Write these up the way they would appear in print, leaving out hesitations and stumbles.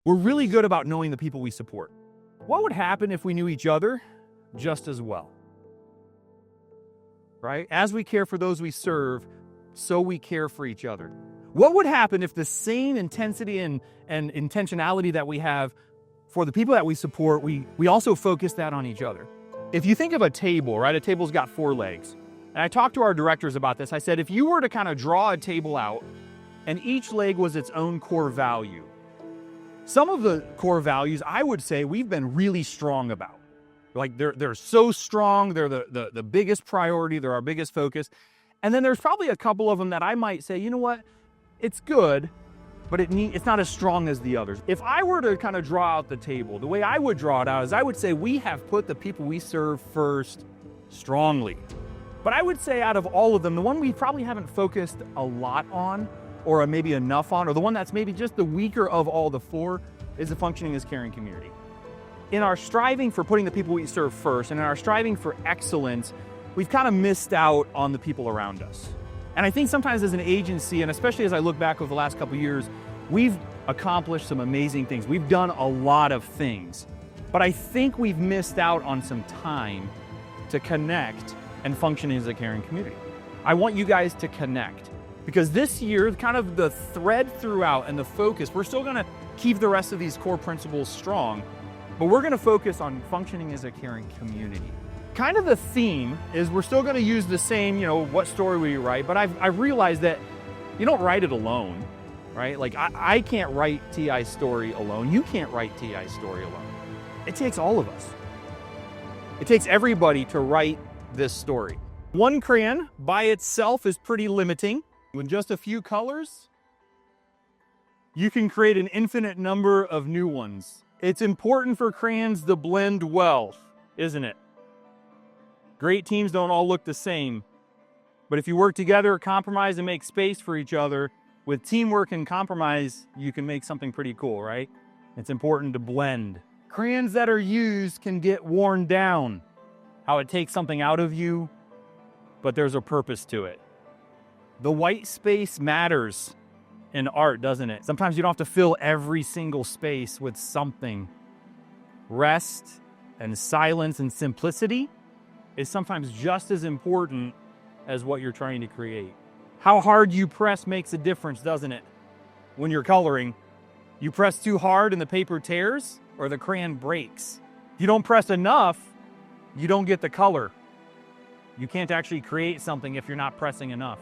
We're really good about knowing the people we support. What would happen if we knew each other just as well? Right? As we care for those we serve, so we care for each other. What would happen if the same intensity and intentionality that we have for the people that we support, we also focus that on each other? If you think of a table, right? A table's got 4 legs. And I talked to our directors about this. I said, if you were to kind of draw a table out and each leg was its own core value, some of the core values I would say we've been really strong about. Like they're so strong, they're the biggest priority, they're our biggest focus. And then there's probably a couple of them that I might say, you know what, it's good, but it's not as strong as the others. If I were to kind of draw out the table, the way I would draw it out is I would say we have put the people we serve first strongly. But I would say out of all of them, the one we probably haven't focused a lot on, or maybe enough on, or the one that's maybe just the weaker of all the 4, is the functioning as caring community. In our striving for putting the people we serve first, and in our striving for excellence, we've kind of missed out on the people around us. And I think sometimes as an agency, and especially as I look back over the last couple of years, we've accomplished some amazing things. We've done a lot of things, but I think we've missed out on some time to connect and function as a caring community. I want you guys to connect. Because this year, kind of the thread throughout and the focus, we're still gonna keep the rest of these core principles strong, but we're gonna focus on functioning as a caring community. Kind of the theme is we're still gonna use the same, what story will you write, but I've realized that you don't write it alone, right? Like I can't write TI's story alone. You can't write TI's story alone. It takes all of us. It takes everybody to write this story. One crayon by itself is pretty limiting. With just a few colors, you can create an infinite number of new ones. It's important for crayons to blend well, isn't it? Great teams don't all look the same, but if you work together, compromise, and make space for each other, with teamwork and compromise, you can make something pretty cool, right? It's important to blend. Crayons that are used can get worn down. How it takes something out of you, but there's a purpose to it. The white space matters in art, doesn't it? Sometimes you don't have to fill every single space with something. Rest and silence and simplicity is sometimes just as important as what you're trying to create. How hard you press makes a difference, doesn't it? When you're coloring, you press too hard and the paper tears or the crayon breaks. If you don't press enough, you don't get the color. You can't actually create something if you're not pressing enough.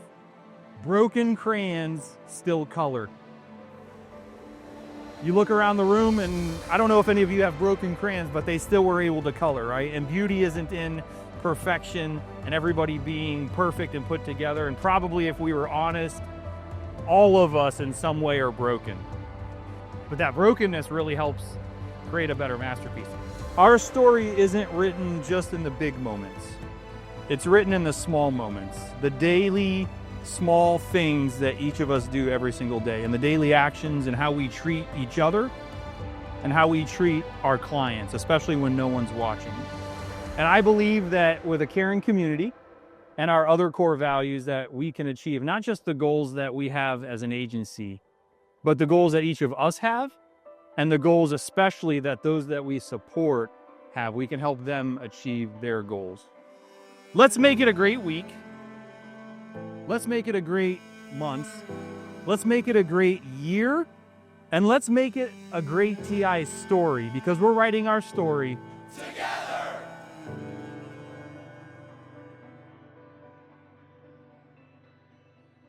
Broken crayons still color. You look around the room and I don't know if any of you have broken crayons, but they still were able to color, right? And beauty isn't in perfection and everybody being perfect and put together. And probably if we were honest, all of us in some way are broken. But that brokenness really helps create a better masterpiece. Our story isn't written just in the big moments. It's written in the small moments, the daily small things that each of us do every single day, and the daily actions and how we treat each other and how we treat our clients, especially when no one's watching. And I believe that with a caring community and our other core values that we can achieve, not just the goals that we have as an agency, but the goals that each of us have and the goals especially that those that we support have. We can help them achieve their goals. Let's make it a great week. Let's make it a great month. Let's make it a great year. And let's make it a great TI story, because we're writing our story together.